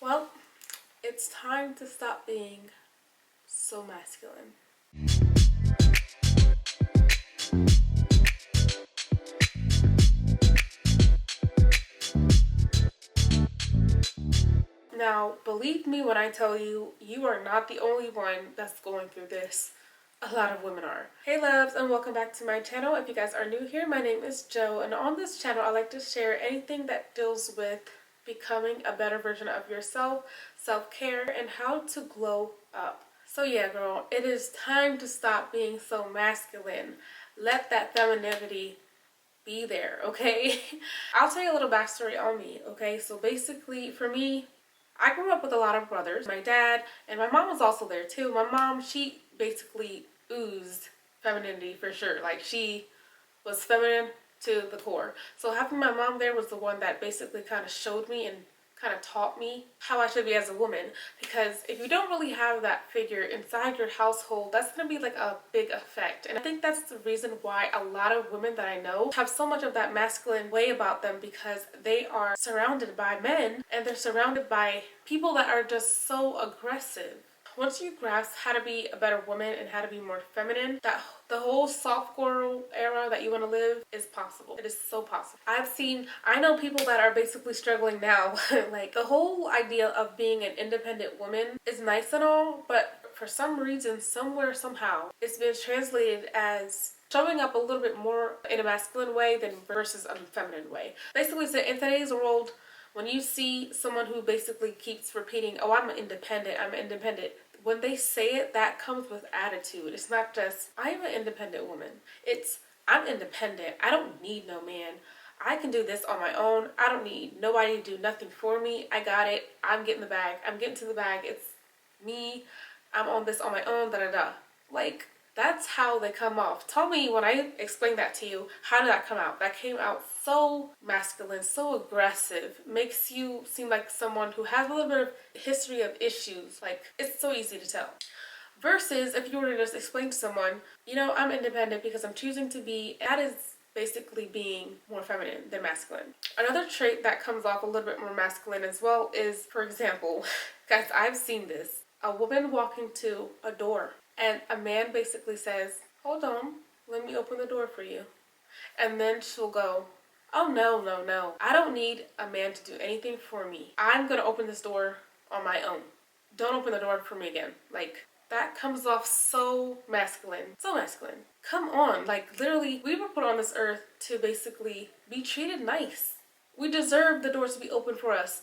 Well, it's time to stop being so masculine. Now, believe me when I tell you, you are not the only one that's going through this. A lot of women are. Hey loves, and welcome back to my channel. If you guys are new here, my name is Jo, and on this channel I like to share anything that deals with becoming a better version of yourself, self-care, and how to glow up. So yeah, girl, it is time to stop being so masculine. Let that femininity be there, okay? I'll tell you a little backstory on me, okay? So basically, for me, I grew up with a lot of brothers. My dad and my mom was also there too. My mom, she basically oozed femininity for sure. Like, she was feminine to the core. So having my mom there was the one that basically kind of showed me and kind of taught me how I should be as a woman. Because if you don't really have that figure inside your household, that's going to be like a big effect. And I think that's the reason why a lot of women that I know have so much of that masculine way about them, because they are surrounded by men and they're surrounded by people that are just so aggressive. Once you grasp how to be a better woman and how to be more feminine, that the whole soft girl era that you want to live is possible. It is so possible. I know people that are basically struggling now. Like, the whole idea of being an independent woman is nice and all, but for some reason, somewhere, somehow, it's been translated as showing up a little bit more in a masculine way than versus a feminine way. Basically, so in today's world, when you see someone who basically keeps repeating, oh, I'm independent, when they say it, that comes with attitude. It's not just, I am an independent woman. It's, I'm independent. I don't need no man. I can do this on my own. I don't need nobody to do nothing for me. I got it. I'm getting the bag. I'm getting to the bag. It's me. I'm on this on my own, da-da-da. Like, that's how they come off. Tell me, when I explain that to you, how did that come out? That came out so masculine, so aggressive. Makes you seem like someone who has a little bit of history of issues. Like, it's so easy to tell. Versus if you were to just explain to someone, you know, I'm independent because I'm choosing to be, that is basically being more feminine than masculine. Another trait that comes off a little bit more masculine as well is, for example, guys, I've seen this. A woman walking to a door and a man basically says, hold on, let me open the door for you. And then she'll go, oh no, I don't need a man to do anything for me. I'm gonna open this door on my own. Don't open the door for me again. Like, that comes off so masculine. So masculine. Come on, like, literally, we were put on this earth to basically be treated nice. We deserve the doors to be open for us.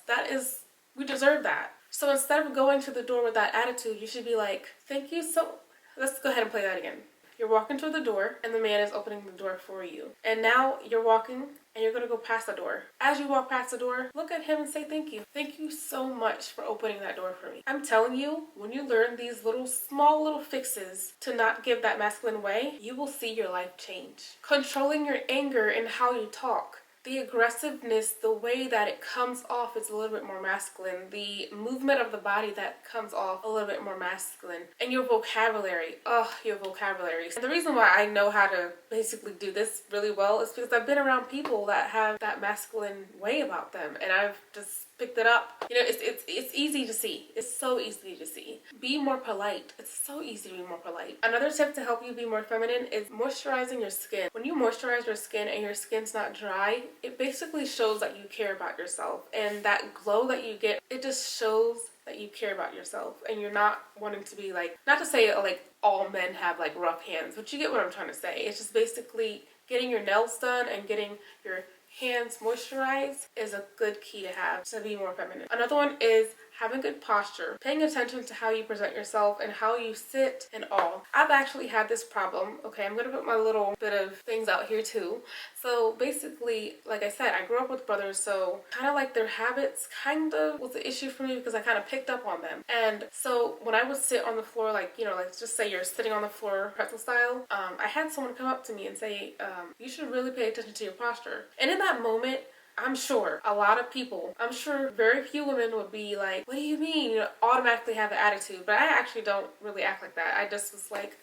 We deserve that. So instead of going to the door with that attitude, you should be like, thank you so... Let's go ahead and play that again. You're walking to the door and the man is opening the door for you. And now you're walking and you're gonna go past the door. As you walk past the door, look at him and say thank you. Thank you so much for opening that door for me. I'm telling you, when you learn these small little fixes to not give that masculine way, you will see your life change. Controlling your anger and how you talk. The aggressiveness, the way that it comes off is a little bit more masculine. The movement of the body that comes off a little bit more masculine. And your vocabulary. Oh, your vocabulary. And the reason why I know how to basically do this really well is because I've been around people that have that masculine way about them. And I've just picked it up. You know, it's easy to see. It's so easy to see. Be more polite. It's so easy to be more polite. Another tip to help you be more feminine is moisturizing your skin. When you moisturize your skin and your skin's not dry, it basically shows that you care about yourself. And that glow that you get, it just shows that you care about yourself and you're not wanting to be like, not to say like all men have like rough hands, but you get what I'm trying to say. It's just basically getting your nails done and getting your hands moisturized is a good key to have to be more feminine. Another one is having good posture, paying attention to how you present yourself and how you sit and all. I've actually had this problem. Okay, I'm gonna put my little bit of things out here too. So basically, like I said, I grew up with brothers, so kind of like their habits kind of was an issue for me because I kind of picked up on them. And so when I would sit on the floor, like, you know, like just say you're sitting on the floor pretzel style, I had someone come up to me and say, you should really pay attention to your posture. And in that moment, I'm sure a lot of people, I'm sure very few women would be like, what do you mean? You know, automatically have the attitude. But I actually don't really act like that. I just was like,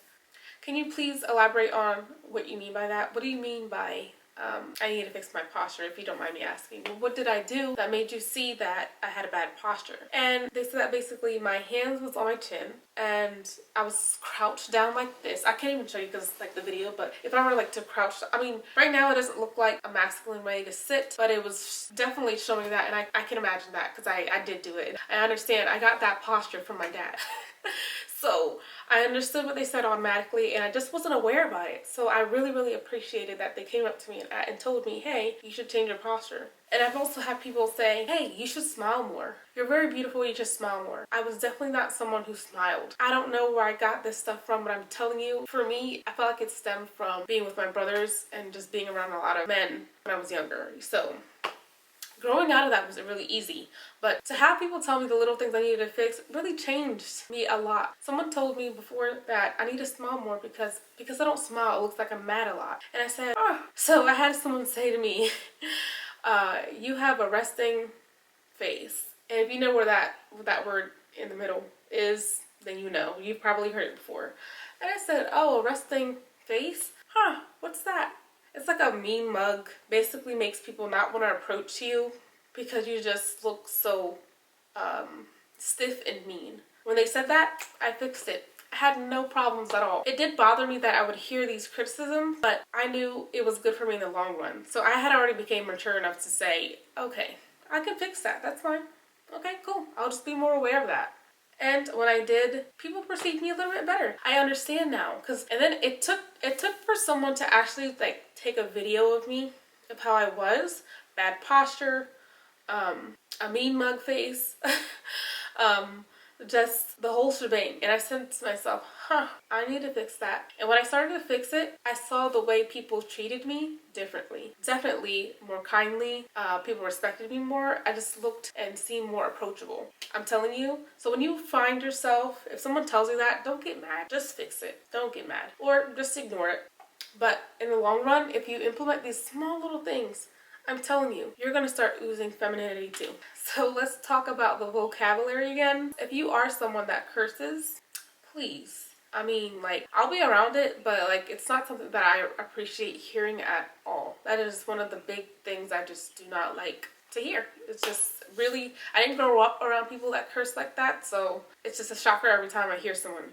can you please elaborate on what you mean by that? What do you mean by I need to fix my posture, if you don't mind me asking. Well, what did I do that made you see that I had a bad posture? And they said that basically my hands was on my chin and I was crouched down like this. I can't even show you because it's like the video, but if I were like to crouch, I mean, right now it doesn't look like a masculine way to sit, but it was definitely showing that, and I can imagine that because I did do it. I understand I got that posture from my dad. So I understood what they said automatically, and I just wasn't aware about it. So I really, really appreciated that they came up to me and told me, hey, you should change your posture. And I've also had people say, hey, you should smile more. You're very beautiful, you should smile more. I was definitely not someone who smiled. I don't know where I got this stuff from, but I'm telling you, for me, I felt like it stemmed from being with my brothers and just being around a lot of men when I was younger. So growing out of that was really easy, but to have people tell me the little things I needed to fix really changed me a lot. Someone told me before that I need to smile more because I don't smile, it looks like I'm mad a lot. And I said, oh. So I had someone say to me, you have a resting face. And if you know what that word in the middle is, then you know. You've probably heard it before. And I said, oh, a resting face? Huh, what's that? It's like a mean mug. Basically makes people not want to approach you because you just look so stiff and mean. When they said that, I fixed it. I had no problems at all. It did bother me that I would hear these criticisms, but I knew it was good for me in the long run. So I had already became mature enough to say, okay, I can fix that. That's fine. Okay, cool. I'll just be more aware of that. And when I did, people perceived me a little bit better. I understand now, and then it took for someone to actually like take a video of me of how I was, bad posture, a mean mug face, just the whole shebang. And I said to myself, I need to fix that. And when I started to fix it, I saw the way people treated me differently. Definitely more kindly. People respected me more. I just looked and seemed more approachable. I'm telling you. So when you find yourself, if someone tells you that, don't get mad. Just fix it. Don't get mad. Or just ignore it. But in the long run, if you implement these small little things, I'm telling you, you're going to start oozing femininity too. So let's talk about the vocabulary again. If you are someone that curses, please. I mean, like, I'll be around it, but like, it's not something that I appreciate hearing at all. That is one of the big things I just do not like to hear. It's just really, I didn't grow up around people that curse like that, so it's just a shocker every time I hear someone,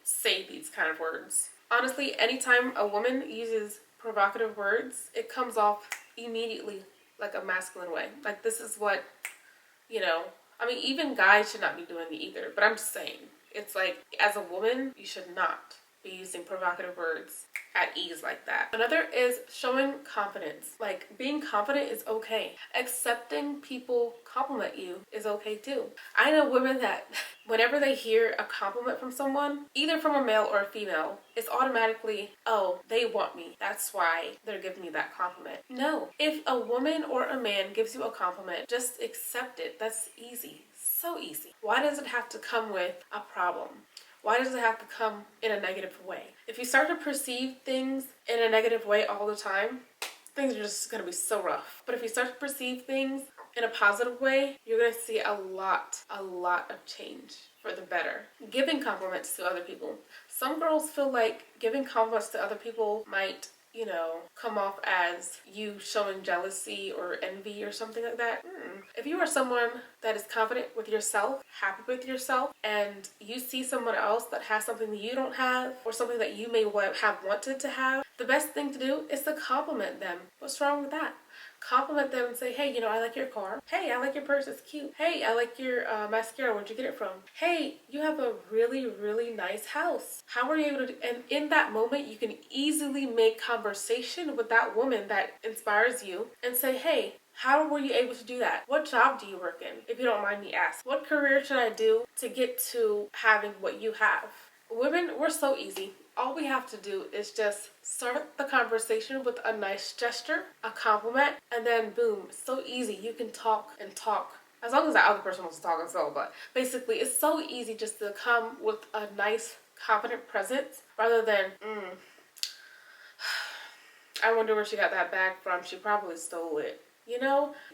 say these kind of words. Honestly, anytime a woman uses provocative words, it comes off immediately like a masculine way. Like, this is what, I mean, even guys should not be doing it either, but I'm just saying, it's like, as a woman, you should not be using provocative words at ease like that. Another is showing confidence. Like, being confident is okay. Accepting people compliment you is okay too. I know women that whenever they hear a compliment from someone, either from a male or a female, it's automatically, oh, they want me. That's why they're giving me that compliment. No. If a woman or a man gives you a compliment, just accept it. That's easy. So easy. Why does it have to come with a problem? Why does it have to come in a negative way? If you start to perceive things in a negative way all the time, things are just going to be so rough. But if you start to perceive things in a positive way, you're going to see a lot of change for the better. Giving compliments to other people. Some girls feel like giving compliments to other people might, come off as you showing jealousy or envy or something like that. If you are someone that is confident with yourself, happy with yourself, and you see someone else that has something that you don't have, or something that you may have wanted to have, the best thing to do is to compliment them. What's wrong with that? Compliment them and say, hey, I like your car. Hey, I like your purse, it's cute. Hey, I like your mascara, where'd you get it from? Hey, you have a really, really nice house. How were you able to do? And in that moment, you can easily make conversation with that woman that inspires you and say, hey, how were you able to do that? What job do you work in? If you don't mind me asking. What career should I do to get to having what you have? Women, we're so easy. All we have to do is just start the conversation with a nice gesture, a compliment, and then boom, it's so easy. You can talk and talk. As long as the other person wants to talk as well, but basically it's so easy just to come with a nice, confident presence rather than, I wonder where she got that bag from. She probably stole it.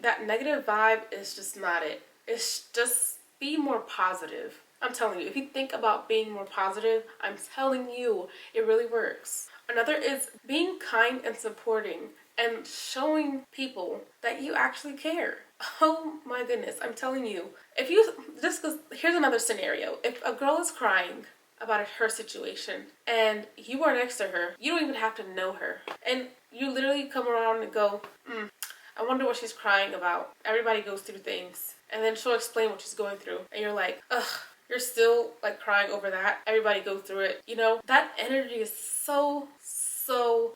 That negative vibe is just not it. It's just be more positive. I'm telling you, if you think about being more positive, I'm telling you, it really works. Another is being kind and supporting. and showing people that you actually care. Oh my goodness, I'm telling you. If you, just because, here's another scenario. If a girl is crying about her situation and you are next to her, you don't even have to know her. And you literally come around and go, I wonder what she's crying about. Everybody goes through things. And then she'll explain what she's going through. And you're like, ugh, you're still like crying over that. Everybody goes through it. You know, that energy is so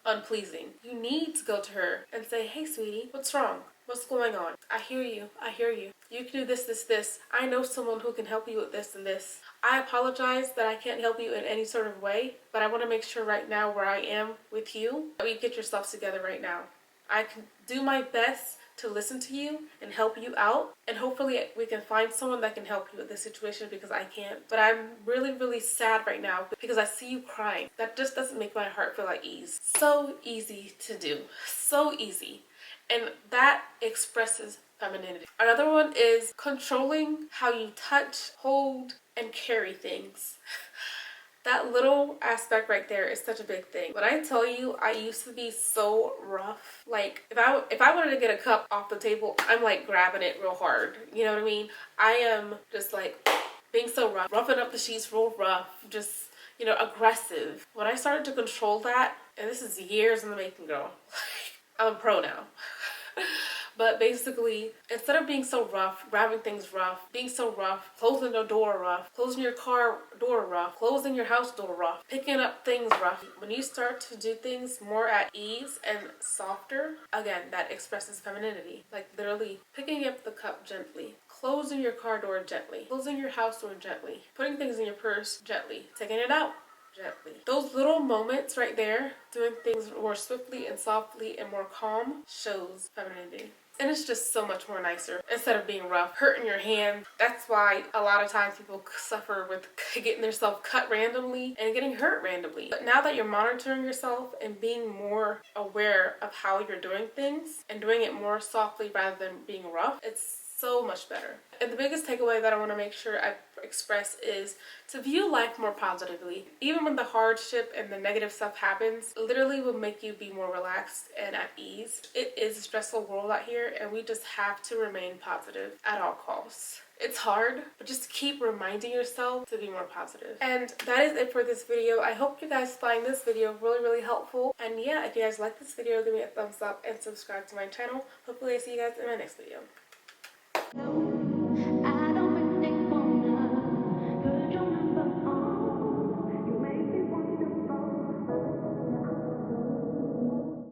unpleasing. You need to go to her and say, hey sweetie, what's wrong? What's going on? I hear you. I hear you. You can do this. I know someone who can help you with this and this. I apologize that I can't help you in any sort of way, but I want to make sure right now where I am with you, that you get yourselves together right now. I can do my best to listen to you and help you out, and hopefully we can find someone that can help you with this situation, because I can't. But I'm really sad right now because I see you crying. That just doesn't make my heart feel at ease. So easy to do. So easy. And that expresses femininity. Another one is controlling how you touch, hold, and carry things. That little aspect right there is such a big thing. When I tell you, I used to be so rough. Like, if I wanted to get a cup off the table, I'm like grabbing it real hard. You know what I mean? I am just like being so rough, roughing up the sheets real rough, just, you know, aggressive. When I started to control that, and this is years in the making, girl, I'm a pro now. But basically, instead of being so rough, grabbing things rough, being so rough, closing the door rough, closing your car door rough, closing your house door rough, picking up things rough, when you start to do things more at ease and softer, again, that expresses femininity. Like literally picking up the cup gently, closing your car door gently, closing your house door gently, putting things in your purse gently, taking it out gently. Those little moments right there, doing things more swiftly and softly and more calm, shows femininity. And it's just so much more nicer instead of being rough, hurting your hand. That's why a lot of times people suffer with getting themselves cut randomly and getting hurt randomly. But now that you're monitoring yourself and being more aware of how you're doing things and doing it more softly rather than being rough, it's so much better. And the biggest takeaway that I want to make sure I express is to view life more positively. Even when the hardship and the negative stuff happens, literally will make you be more relaxed and at ease. It is a stressful world out here, and we just have to remain positive at all costs. It's hard, but just keep reminding yourself to be more positive. And that is it for this video. I hope you guys find this video really helpful. And yeah, if you guys like this video, give me a thumbs up and subscribe to my channel. Hopefully I see you guys in my next video. No.